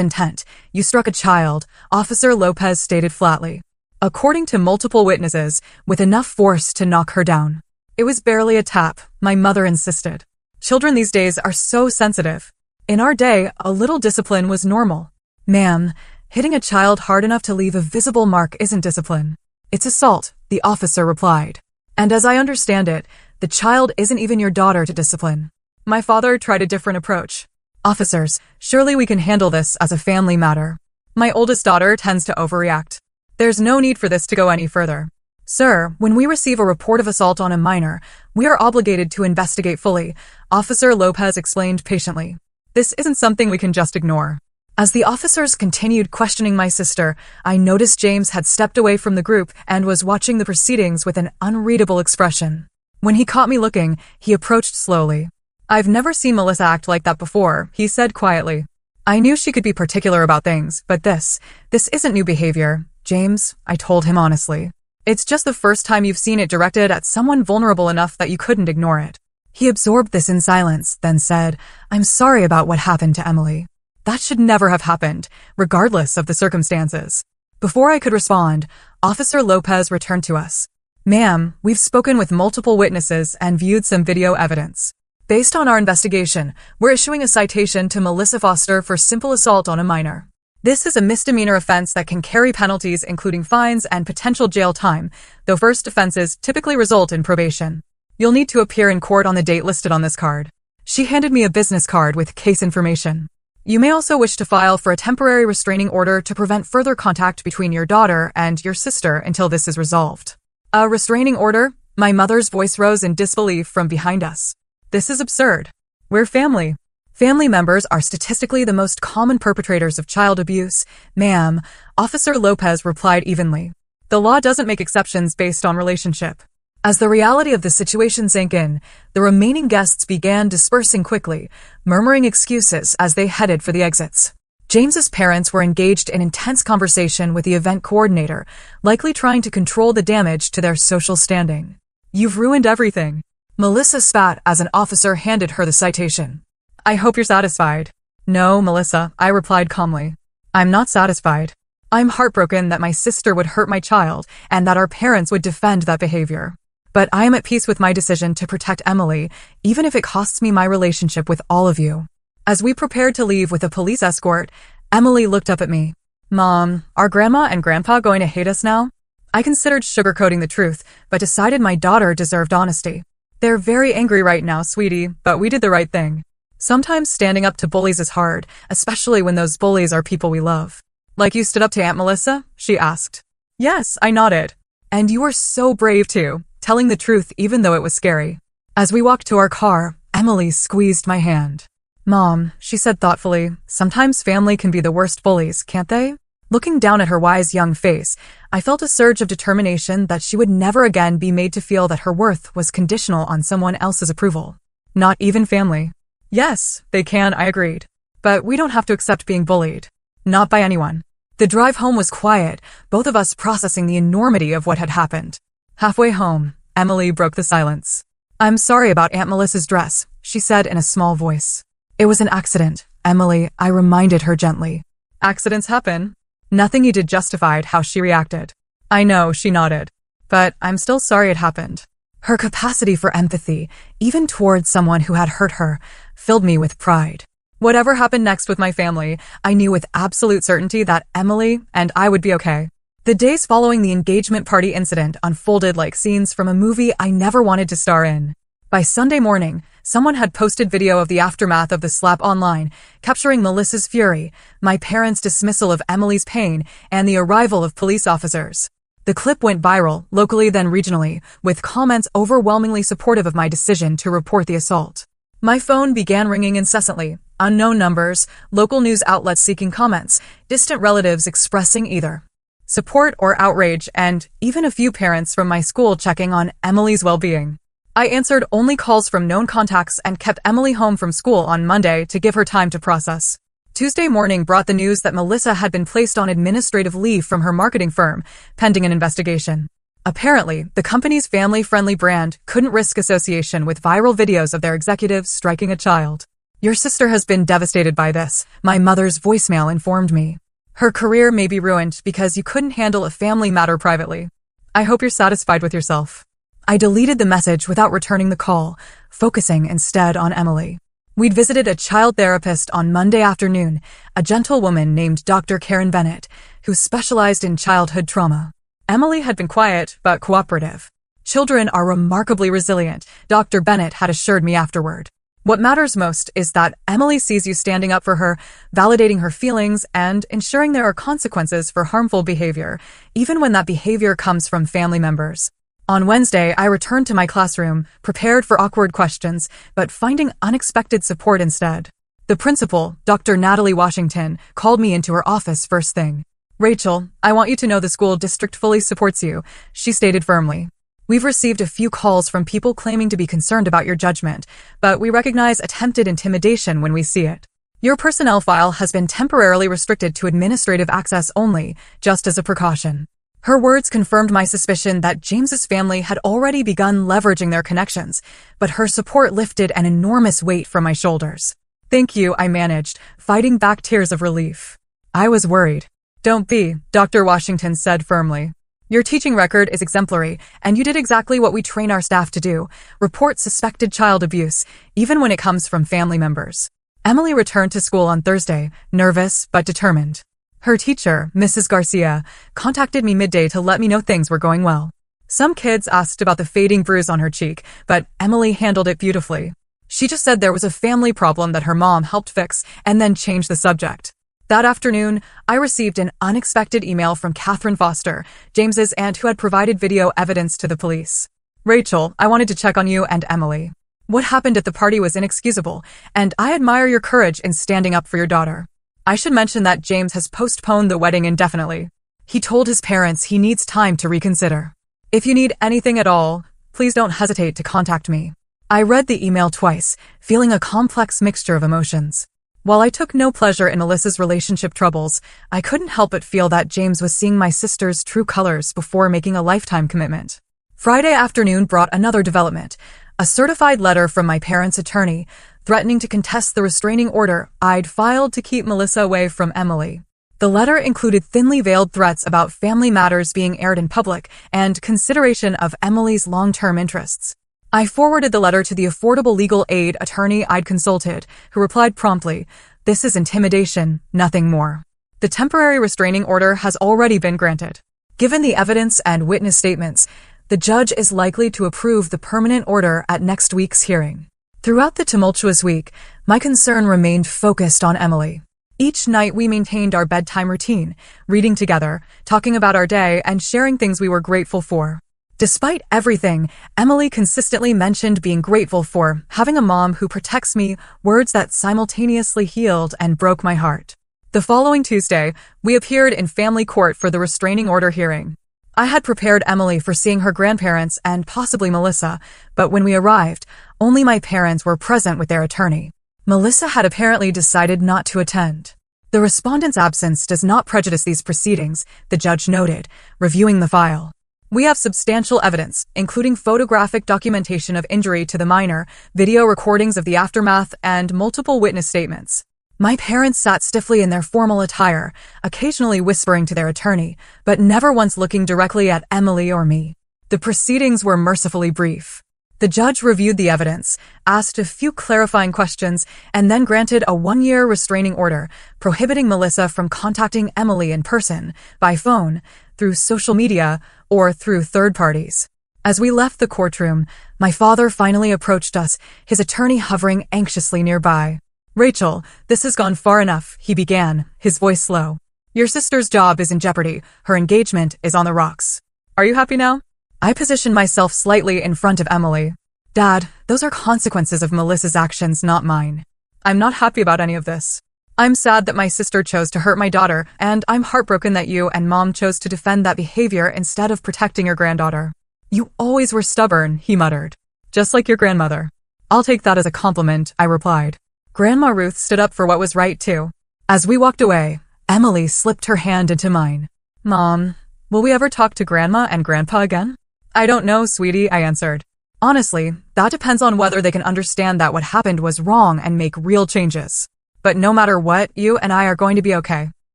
intent, you struck a child, Officer Lopez stated flatly. According to multiple witnesses, with enough force to knock her down. It was barely a tap, my mother insisted. Children these days are so sensitive. In our day, a little discipline was normal. Ma'am, hitting a child hard enough to leave a visible mark isn't discipline. It's assault, the officer replied. And as I understand it, the child isn't even your daughter to discipline. My father tried a different approach. Officers, surely we can handle this as a family matter. My oldest daughter tends to overreact. There's no need for this to go any further. Sir, when we receive a report of assault on a minor, we are obligated to investigate fully, Officer Lopez explained patiently. This isn't something we can just ignore. As the officers continued questioning my sister, I noticed James had stepped away from the group and was watching the proceedings with an unreadable expression. When he caught me looking, he approached slowly. I've never seen Melissa act like that before, he said quietly. I knew she could be particular about things, but this isn't new behavior, James, I told him honestly. It's just the first time you've seen it directed at someone vulnerable enough that you couldn't ignore it. He absorbed this in silence, then said, I'm sorry about what happened to Emily. That should never have happened, regardless of the circumstances. Before I could respond, Officer Lopez returned to us. Ma'am, we've spoken with multiple witnesses and viewed some video evidence. Based on our investigation, we're issuing a citation to Melissa Foster for simple assault on a minor. This is a misdemeanor offense that can carry penalties including fines and potential jail time, though first offenses typically result in probation. You'll need to appear in court on the date listed on this card. She handed me a business card with case information. You may also wish to file for a temporary restraining order to prevent further contact between your daughter and your sister until this is resolved. A restraining order? My mother's voice rose in disbelief from behind us. This is absurd. We're family. Family members are statistically the most common perpetrators of child abuse, ma'am, Officer Lopez replied evenly. The law doesn't make exceptions based on relationship. As the reality of the situation sank in, the remaining guests began dispersing quickly, murmuring excuses as they headed for the exits. James's parents were engaged in intense conversation with the event coordinator, likely trying to control the damage to their social standing. You've ruined everything. Melissa spat as an officer handed her the citation. I hope you're satisfied. No, Melissa, I replied calmly. I'm not satisfied. I'm heartbroken that my sister would hurt my child and that our parents would defend that behavior. But I am at peace with my decision to protect Emily, even if it costs me my relationship with all of you. As we prepared to leave with a police escort, Emily looked up at me. Mom, are Grandma and Grandpa going to hate us now? I considered sugarcoating the truth, but decided my daughter deserved honesty. They're very angry right now, sweetie, but we did the right thing. Sometimes standing up to bullies is hard, especially when those bullies are people we love. Like you stood up to Aunt Melissa? She asked. Yes, I nodded. And you were so brave too, telling the truth even though it was scary. As we walked to our car, Emily squeezed my hand. Mom, she said thoughtfully, sometimes family can be the worst bullies, can't they? Looking down at her wise young face, I felt a surge of determination that she would never again be made to feel that her worth was conditional on someone else's approval. Not even family. Yes, they can, I agreed. But we don't have to accept being bullied. Not by anyone. The drive home was quiet, both of us processing the enormity of what had happened. Halfway home, Emily broke the silence. I'm sorry about Aunt Melissa's dress, she said in a small voice. It was an accident, Emily, I reminded her gently. Accidents happen. Nothing you did justified how she reacted. I know, she nodded. But I'm still sorry it happened. Her capacity for empathy, even towards someone who had hurt her, filled me with pride. Whatever happened next with my family, I knew with absolute certainty that Emily and I would be okay. The days following the engagement party incident unfolded like scenes from a movie I never wanted to star in. By Sunday morning, someone had posted video of the aftermath of the slap online, capturing Melissa's fury, my parents' dismissal of Emily's pain, and the arrival of police officers. The clip went viral, locally then regionally, with comments overwhelmingly supportive of my decision to report the assault. My phone began ringing incessantly, unknown numbers, local news outlets seeking comments, distant relatives expressing either support or outrage, and even a few parents from my school checking on Emily's well-being. I answered only calls from known contacts and kept Emily home from school on Monday to give her time to process. Tuesday morning brought the news that Melissa had been placed on administrative leave from her marketing firm, pending an investigation. Apparently, the company's family-friendly brand couldn't risk association with viral videos of their executives striking a child. Your sister has been devastated by this, my mother's voicemail informed me. Her career may be ruined because you couldn't handle a family matter privately. I hope you're satisfied with yourself. I deleted the message without returning the call, focusing instead on Emily. We'd visited a child therapist on Monday afternoon, a gentlewoman named Dr. Karen Bennett, who specialized in childhood trauma. Emily had been quiet but cooperative. Children are remarkably resilient, Dr. Bennett had assured me afterward. What matters most is that Emily sees you standing up for her, validating her feelings, and ensuring there are consequences for harmful behavior, even when that behavior comes from family members. On Wednesday, I returned to my classroom, prepared for awkward questions, but finding unexpected support instead. The principal, Dr. Natalie Washington, called me into her office first thing. "Rachel, I want you to know the school district fully supports you," she stated firmly. "We've received a few calls from people claiming to be concerned about your judgment, but we recognize attempted intimidation when we see it. Your personnel file has been temporarily restricted to administrative access only, just as a precaution." Her words confirmed my suspicion that James's family had already begun leveraging their connections, but her support lifted an enormous weight from my shoulders. "Thank you," I managed, fighting back tears of relief. I was worried. "Don't be," Dr. Washington said firmly. "Your teaching record is exemplary, and you did exactly what we train our staff to do, report suspected child abuse, even when it comes from family members." Emily returned to school on Thursday, nervous but determined. Her teacher, Mrs. Garcia, contacted me midday to let me know things were going well. Some kids asked about the fading bruise on her cheek, but Emily handled it beautifully. She just said there was a family problem that her mom helped fix and then changed the subject. That afternoon, I received an unexpected email from Catherine Foster, James's aunt who had provided video evidence to the police. "Rachel, I wanted to check on you and Emily. What happened at the party was inexcusable, and I admire your courage in standing up for your daughter. I should mention that James has postponed the wedding indefinitely. He told his parents he needs time to reconsider. If you need anything at all, please don't hesitate to contact me." I read the email twice, feeling a complex mixture of emotions. While I took no pleasure in Melissa's relationship troubles, I couldn't help but feel that James was seeing my sister's true colors before making a lifetime commitment. Friday afternoon brought another development, a certified letter from my parents' attorney, threatening to contest the restraining order I'd filed to keep Melissa away from Emily. The letter included thinly veiled threats about family matters being aired in public and consideration of Emily's long-term interests. I forwarded the letter to the affordable legal aid attorney I'd consulted, who replied promptly, "This is intimidation, nothing more. The temporary restraining order has already been granted. Given the evidence and witness statements, the judge is likely to approve the permanent order at next week's hearing." Throughout the tumultuous week, my concern remained focused on Emily. Each night we maintained our bedtime routine, reading together, talking about our day, and sharing things we were grateful for. Despite everything, Emily consistently mentioned being grateful for having a mom who protects me, words that simultaneously healed and broke my heart. The following Tuesday, we appeared in family court for the restraining order hearing. I had prepared Emily for seeing her grandparents and possibly Melissa, but when we arrived, only my parents were present with their attorney. Melissa had apparently decided not to attend. The respondent's absence does not prejudice these proceedings, the judge noted, reviewing the file. We have substantial evidence, including photographic documentation of injury to the minor, video recordings of the aftermath, and multiple witness statements. My parents sat stiffly in their formal attire, occasionally whispering to their attorney, but never once looking directly at Emily or me. The proceedings were mercifully brief. The judge reviewed the evidence, asked a few clarifying questions, and then granted a 1-year restraining order, prohibiting Melissa from contacting Emily in person, by phone, through social media, or through third parties. As we left the courtroom, my father finally approached us, his attorney hovering anxiously nearby. "Rachel, this has gone far enough," he began, his voice slow. "Your sister's job is in jeopardy. Her engagement is on the rocks. Are you happy now?" I positioned myself slightly in front of Emily. "Dad, those are consequences of Melissa's actions, not mine. I'm not happy about any of this. I'm sad that my sister chose to hurt my daughter, and I'm heartbroken that you and Mom chose to defend that behavior instead of protecting your granddaughter. You always were stubborn," he muttered. "Just like your grandmother." "I'll take that as a compliment," I replied. Grandma Ruth stood up for what was right, too. As we walked away, Emily slipped her hand into mine. Mom, will we ever talk to Grandma and Grandpa again? I don't know, sweetie, I answered. Honestly, that depends on whether they can understand that what happened was wrong and make real changes. But no matter what, you and I are going to be okay.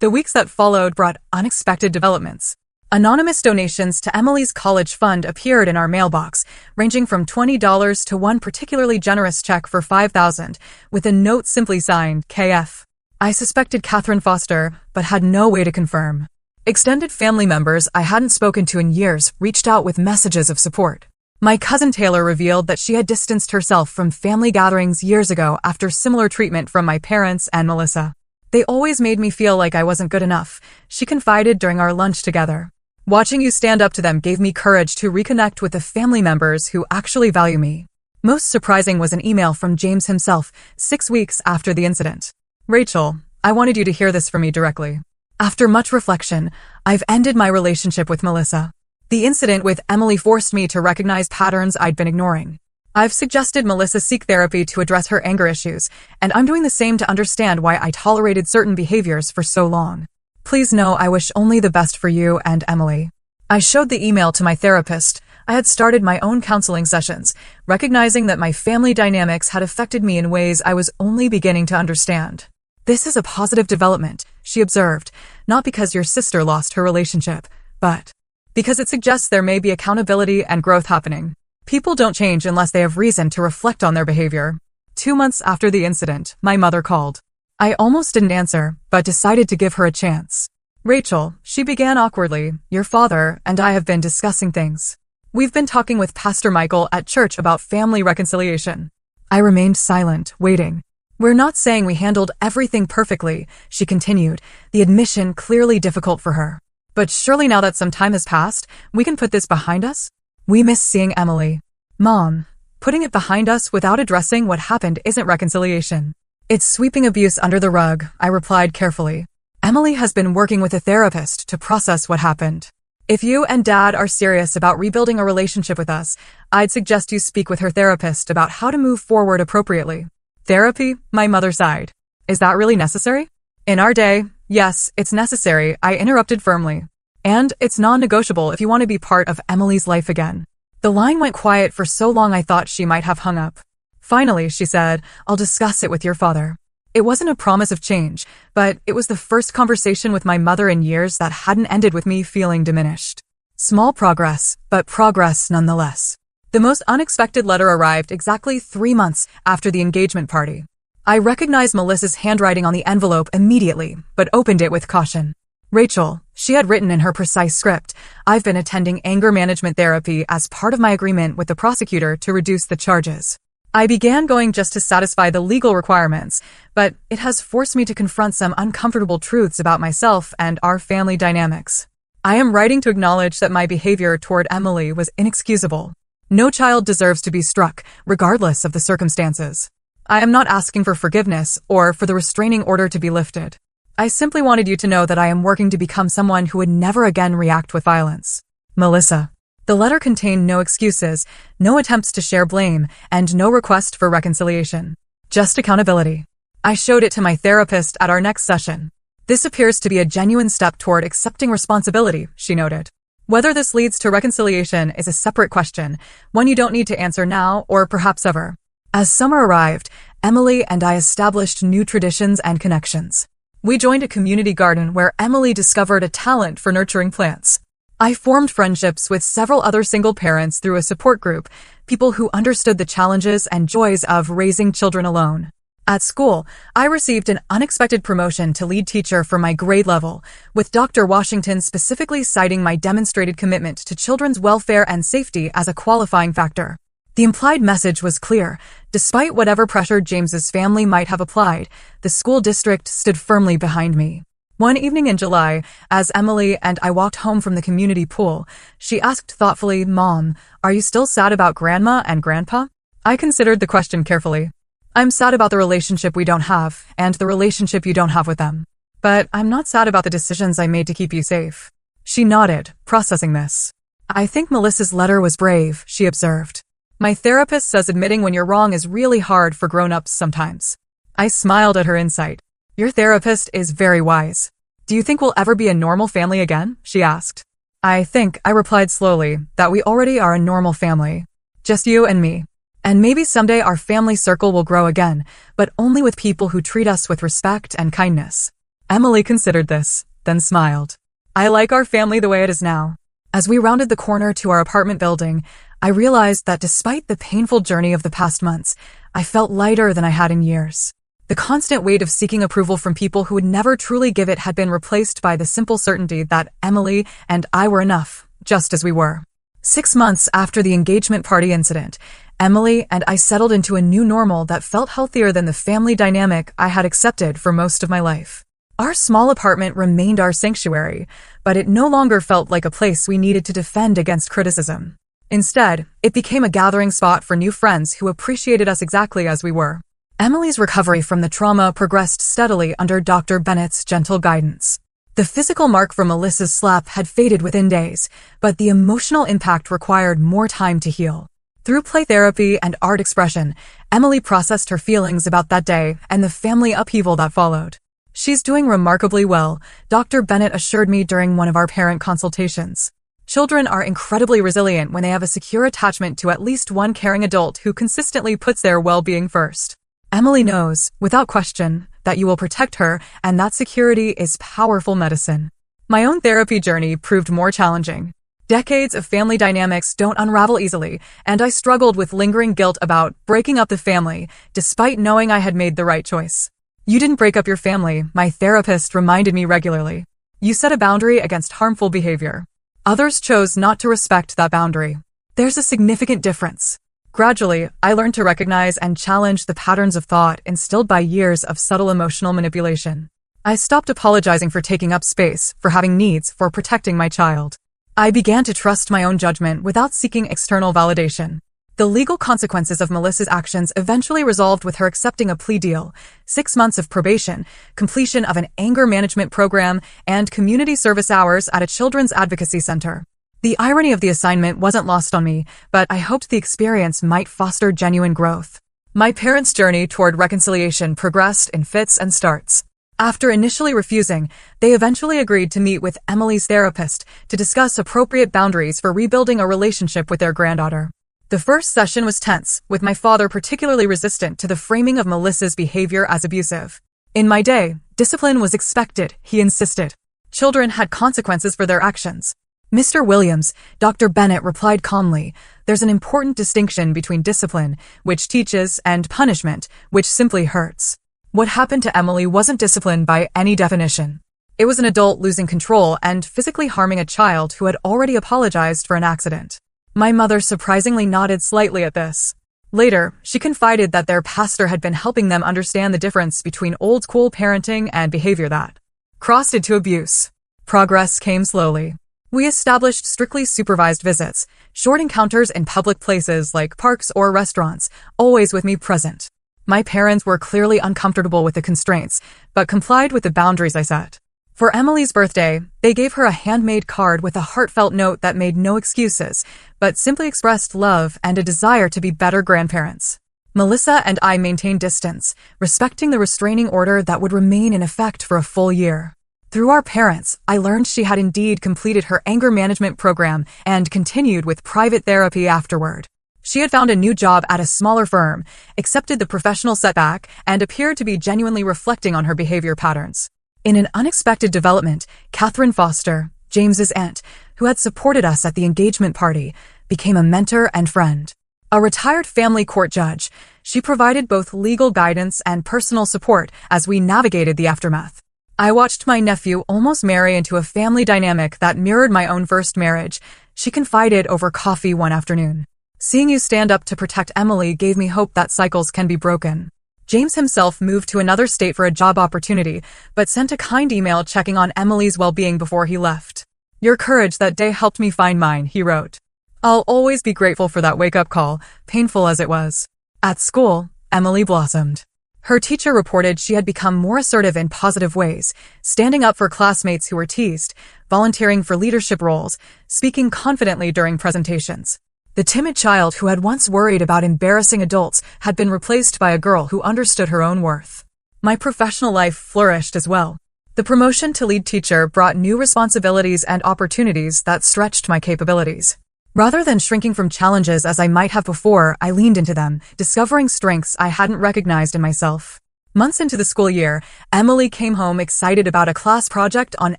The weeks that followed brought unexpected developments. Anonymous donations to Emily's college fund appeared in our mailbox, ranging from $20 to one particularly generous check for $5,000, with a note simply signed, KF. I suspected Catherine Foster, but had no way to confirm. Extended family members I hadn't spoken to in years reached out with messages of support. My cousin Taylor revealed that she had distanced herself from family gatherings years ago after similar treatment from my parents and Melissa. They always made me feel like I wasn't good enough, she confided during our lunch together. Watching you stand up to them gave me courage to reconnect with the family members who actually value me. Most surprising was an email from James himself, 6 weeks after the incident. Rachel, I wanted you to hear this from me directly. After much reflection, I've ended my relationship with Melissa. The incident with Emily forced me to recognize patterns I'd been ignoring. I've suggested Melissa seek therapy to address her anger issues, and I'm doing the same to understand why I tolerated certain behaviors for so long. Please know I wish only the best for you and Emily. I showed the email to my therapist. I had started my own counseling sessions, recognizing that my family dynamics had affected me in ways I was only beginning to understand. This is a positive development, she observed, not because your sister lost her relationship, but because it suggests there may be accountability and growth happening. People don't change unless they have reason to reflect on their behavior. 2 months after the incident, my mother called. I almost didn't answer, but decided to give her a chance. Rachel, she began awkwardly, your father and I have been discussing things. We've been talking with Pastor Michael at church about family reconciliation. I remained silent, waiting. We're not saying we handled everything perfectly, she continued, the admission clearly difficult for her. But surely now that some time has passed, we can put this behind us? We miss seeing Emily. Mom, putting it behind us without addressing what happened isn't reconciliation. It's sweeping abuse under the rug, I replied carefully. Emily has been working with a therapist to process what happened. If you and Dad are serious about rebuilding a relationship with us, I'd suggest you speak with her therapist about how to move forward appropriately. Therapy? My mother sighed. Is that really necessary? In our day, yes, it's necessary, I interrupted firmly. And it's non-negotiable if you want to be part of Emily's life again. The line went quiet for so long I thought she might have hung up. Finally, she said, I'll discuss it with your father. It wasn't a promise of change, but it was the first conversation with my mother in years that hadn't ended with me feeling diminished. Small progress, but progress nonetheless. The most unexpected letter arrived exactly 3 months after the engagement party. I recognized Melissa's handwriting on the envelope immediately, but opened it with caution. Rachel, she had written in her precise script, I've been attending anger management therapy as part of my agreement with the prosecutor to reduce the charges. I began going just to satisfy the legal requirements, but it has forced me to confront some uncomfortable truths about myself and our family dynamics. I am writing to acknowledge that my behavior toward Emily was inexcusable. No child deserves to be struck, regardless of the circumstances. I am not asking for forgiveness or for the restraining order to be lifted. I simply wanted you to know that I am working to become someone who would never again react with violence. Melissa. The letter contained no excuses, no attempts to share blame, and no request for reconciliation. Just accountability. I showed it to my therapist at our next session. This appears to be a genuine step toward accepting responsibility, she noted. Whether this leads to reconciliation is a separate question, one you don't need to answer now or perhaps ever. As summer arrived, Emily and I established new traditions and connections. We joined a community garden where Emily discovered a talent for nurturing plants. I formed friendships with several other single parents through a support group, people who understood the challenges and joys of raising children alone. At school, I received an unexpected promotion to lead teacher for my grade level, with Dr. Washington specifically citing my demonstrated commitment to children's welfare and safety as a qualifying factor. The implied message was clear. Despite whatever pressure James's family might have applied, the school district stood firmly behind me. One evening in July, as Emily and I walked home from the community pool, she asked thoughtfully, Mom, are you still sad about Grandma and Grandpa? I considered the question carefully. I'm sad about the relationship we don't have, and the relationship you don't have with them. But I'm not sad about the decisions I made to keep you safe. She nodded, processing this. I think Melissa's letter was brave, she observed. My therapist says admitting when you're wrong is really hard for grown-ups sometimes. I smiled at her insight. Your therapist is very wise. Do you think we'll ever be a normal family again? She asked. I replied slowly, that we already are a normal family. Just you and me. And maybe someday our family circle will grow again, but only with people who treat us with respect and kindness. Emily considered this, then smiled. I like our family the way it is now. As we rounded the corner to our apartment building, I realized that despite the painful journey of the past months, I felt lighter than I had in years. The constant weight of seeking approval from people who would never truly give it had been replaced by the simple certainty that Emily and I were enough, just as we were. 6 months after the engagement party incident, Emily and I settled into a new normal that felt healthier than the family dynamic I had accepted for most of my life. Our small apartment remained our sanctuary, but it no longer felt like a place we needed to defend against criticism. Instead, it became a gathering spot for new friends who appreciated us exactly as we were. Emily's recovery from the trauma progressed steadily under Dr. Bennett's gentle guidance. The physical mark from Melissa's slap had faded within days, but the emotional impact required more time to heal. Through play therapy and art expression, Emily processed her feelings about that day and the family upheaval that followed. She's doing remarkably well, Dr. Bennett assured me during one of our parent consultations. Children are incredibly resilient when they have a secure attachment to at least one caring adult who consistently puts their well-being first. Emily knows, without question, that you will protect her, and that security is powerful medicine. My own therapy journey proved more challenging. Decades of family dynamics don't unravel easily, and I struggled with lingering guilt about breaking up the family, despite knowing I had made the right choice. You didn't break up your family, my therapist reminded me regularly. You set a boundary against harmful behavior. Others chose not to respect that boundary. There's a significant difference. Gradually, I learned to recognize and challenge the patterns of thought instilled by years of subtle emotional manipulation. I stopped apologizing for taking up space, for having needs, for protecting my child. I began to trust my own judgment without seeking external validation. The legal consequences of Melissa's actions eventually resolved with her accepting a plea deal, 6 months of probation, completion of an anger management program, and community service hours at a children's advocacy center. The irony of the assignment wasn't lost on me, but I hoped the experience might foster genuine growth. My parents' journey toward reconciliation progressed in fits and starts. After initially refusing, they eventually agreed to meet with Emily's therapist to discuss appropriate boundaries for rebuilding a relationship with their granddaughter. The first session was tense, with my father particularly resistant to the framing of Melissa's behavior as abusive. In my day, discipline was expected, he insisted. Children had consequences for their actions. Mr. Williams, Dr. Bennett replied calmly, there's an important distinction between discipline, which teaches, and punishment, which simply hurts. What happened to Emily wasn't discipline by any definition. It was an adult losing control and physically harming a child who had already apologized for an accident. My mother surprisingly nodded slightly at this. Later, she confided that their pastor had been helping them understand the difference between old-school parenting and behavior that crossed into abuse. Progress came slowly. We established strictly supervised visits, short encounters in public places like parks or restaurants, always with me present. My parents were clearly uncomfortable with the constraints, but complied with the boundaries I set. For Emily's birthday, they gave her a handmade card with a heartfelt note that made no excuses, but simply expressed love and a desire to be better grandparents. Melissa and I maintained distance, respecting the restraining order that would remain in effect for a full year. Through our parents, I learned she had indeed completed her anger management program and continued with private therapy afterward. She had found a new job at a smaller firm, accepted the professional setback, and appeared to be genuinely reflecting on her behavior patterns. In an unexpected development, Catherine Foster, James's aunt, who had supported us at the engagement party, became a mentor and friend. A retired family court judge, she provided both legal guidance and personal support as we navigated the aftermath. I watched my nephew almost marry into a family dynamic that mirrored my own first marriage, she confided over coffee one afternoon. Seeing you stand up to protect Emily gave me hope that cycles can be broken. James himself moved to another state for a job opportunity, but sent a kind email checking on Emily's well-being before he left. Your courage that day helped me find mine, he wrote. I'll always be grateful for that wake-up call, painful as it was. At school, Emily blossomed. Her teacher reported she had become more assertive in positive ways, standing up for classmates who were teased, volunteering for leadership roles, speaking confidently during presentations. The timid child who had once worried about embarrassing adults had been replaced by a girl who understood her own worth. My professional life flourished as well. The promotion to lead teacher brought new responsibilities and opportunities that stretched my capabilities. Rather than shrinking from challenges as I might have before, I leaned into them, discovering strengths I hadn't recognized in myself. Months into the school year, Emily came home excited about a class project on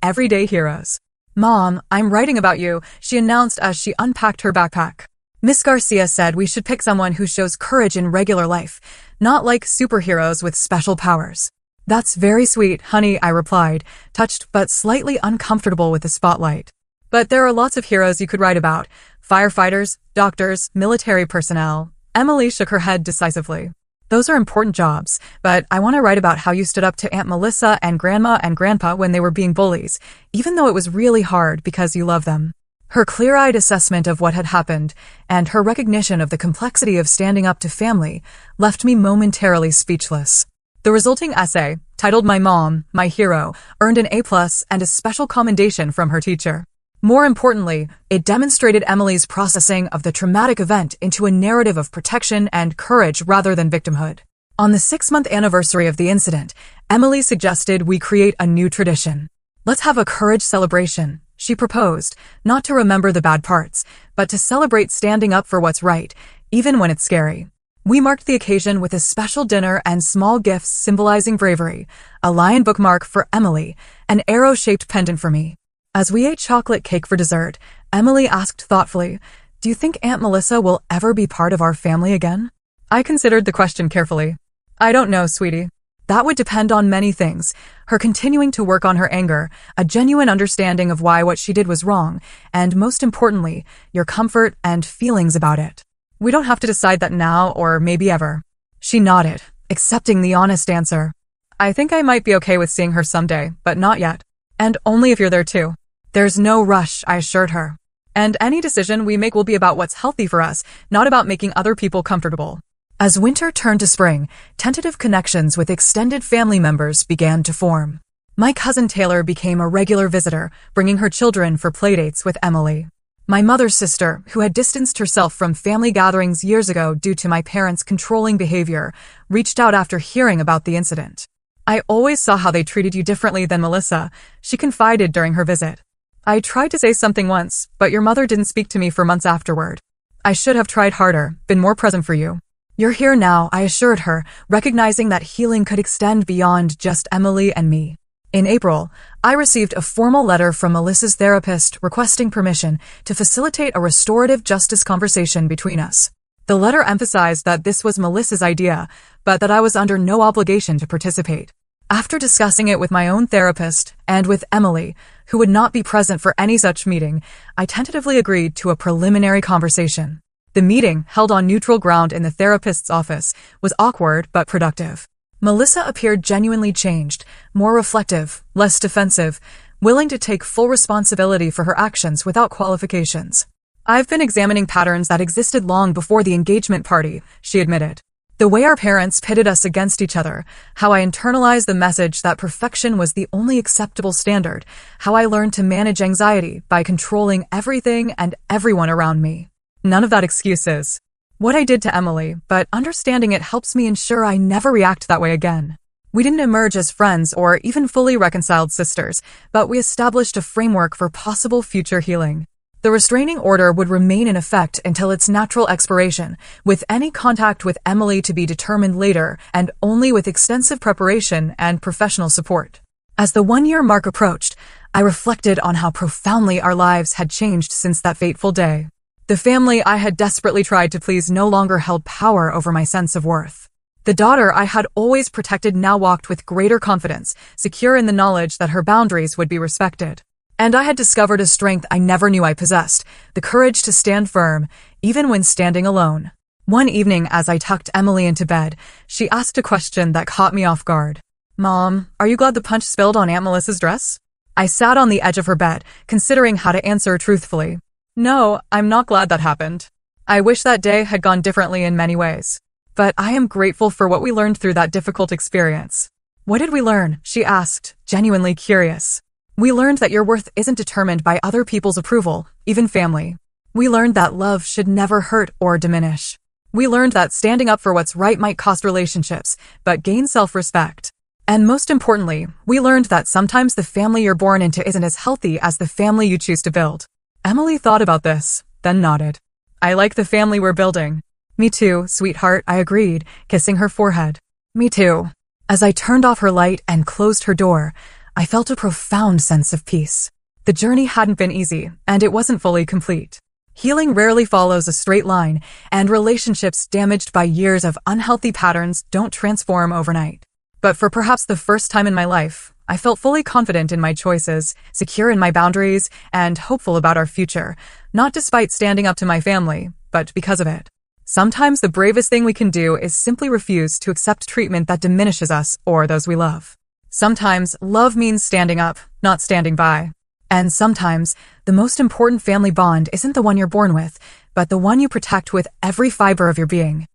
everyday heroes. "Mom, I'm writing about you," she announced as she unpacked her backpack. "Miss Garcia said we should pick someone who shows courage in regular life, not like superheroes with special powers." "That's very sweet, honey," I replied, touched but slightly uncomfortable with the spotlight. "But there are lots of heroes you could write about. Firefighters, doctors, military personnel." Emily shook her head decisively. "Those are important jobs, but I want to write about how you stood up to Aunt Melissa and Grandma and Grandpa when they were being bullies, even though it was really hard because you love them." Her clear-eyed assessment of what had happened and her recognition of the complexity of standing up to family left me momentarily speechless. The resulting essay, titled "My Mom, My Hero," earned an A+ and a special commendation from her teacher. More importantly, it demonstrated Emily's processing of the traumatic event into a narrative of protection and courage rather than victimhood. On the 6-month anniversary of the incident, Emily suggested we create a new tradition. "Let's have a courage celebration," she proposed, not to remember the bad parts, but to celebrate standing up for what's right, even when it's scary. We marked the occasion with a special dinner and small gifts symbolizing bravery, a lion bookmark for Emily, an arrow-shaped pendant for me. As we ate chocolate cake for dessert, Emily asked thoughtfully, "Do you think Aunt Melissa will ever be part of our family again?" I considered the question carefully. "I don't know, sweetie. That would depend on many things: her continuing to work on her anger, a genuine understanding of why what she did was wrong, and most importantly, your comfort and feelings about it. We don't have to decide that now or maybe ever." She nodded, accepting the honest answer. "I think I might be okay with seeing her someday, but not yet. And only if you're there too." "There's no rush," I assured her. "And any decision we make will be about what's healthy for us, not about making other people comfortable." As winter turned to spring, tentative connections with extended family members began to form. My cousin Taylor became a regular visitor, bringing her children for playdates with Emily. My mother's sister, who had distanced herself from family gatherings years ago due to my parents' controlling behavior, reached out after hearing about the incident. "I always saw how they treated you differently than Melissa," she confided during her visit. "I tried to say something once, but your mother didn't speak to me for months afterward. I should have tried harder, been more present for you." "You're here now," I assured her, recognizing that healing could extend beyond just Emily and me. In April, I received a formal letter from Melissa's therapist requesting permission to facilitate a restorative justice conversation between us. The letter emphasized that this was Melissa's idea, but that I was under no obligation to participate. After discussing it with my own therapist and with Emily, who would not be present for any such meeting, I tentatively agreed to a preliminary conversation. The meeting, held on neutral ground in the therapist's office, was awkward but productive. Melissa appeared genuinely changed, more reflective, less defensive, willing to take full responsibility for her actions without qualifications. "I've been examining patterns that existed long before the engagement party," she admitted. "The way our parents pitted us against each other, how I internalized the message that perfection was the only acceptable standard, how I learned to manage anxiety by controlling everything and everyone around me. None of that excuses. What I did to Emily, but understanding it helps me ensure I never react that way again. We didn't emerge as friends or even fully reconciled sisters, but we established a framework for possible future healing. The restraining order would remain in effect until its natural expiration, with any contact with Emily to be determined later and only with extensive preparation and professional support." As the 1-year mark approached, I reflected on how profoundly our lives had changed since that fateful day. The family I had desperately tried to please no longer held power over my sense of worth. The daughter I had always protected now walked with greater confidence, secure in the knowledge that her boundaries would be respected. And I had discovered a strength I never knew I possessed, the courage to stand firm, even when standing alone. One evening, as I tucked Emily into bed, she asked a question that caught me off guard. "Mom, are you glad the punch spilled on Aunt Melissa's dress?" I sat on the edge of her bed, considering how to answer truthfully. "No, I'm not glad that happened. I wish that day had gone differently in many ways. But I am grateful for what we learned through that difficult experience." "What did we learn?" she asked, genuinely curious. "We learned that your worth isn't determined by other people's approval, even family. We learned that love should never hurt or diminish. We learned that standing up for what's right might cost relationships, but gain self-respect. And most importantly, we learned that sometimes the family you're born into isn't as healthy as the family you choose to build. Emily thought about this, then nodded. I like the family we're building. Me too, sweetheart, I agreed, kissing her forehead. Me too. As I turned off her light and closed her door, I felt a profound sense of peace. The journey hadn't been easy, and it wasn't fully complete. Healing rarely follows a straight line, and relationships damaged by years of unhealthy patterns don't transform overnight. But for perhaps the first time in my life, I felt fully confident in my choices, secure in my boundaries, and hopeful about our future, not despite standing up to my family, but because of it. Sometimes the bravest thing we can do is simply refuse to accept treatment that diminishes us or those we love. Sometimes love means standing up, not standing by. And sometimes the most important family bond isn't the one you're born with, but the one you protect with every fiber of your being.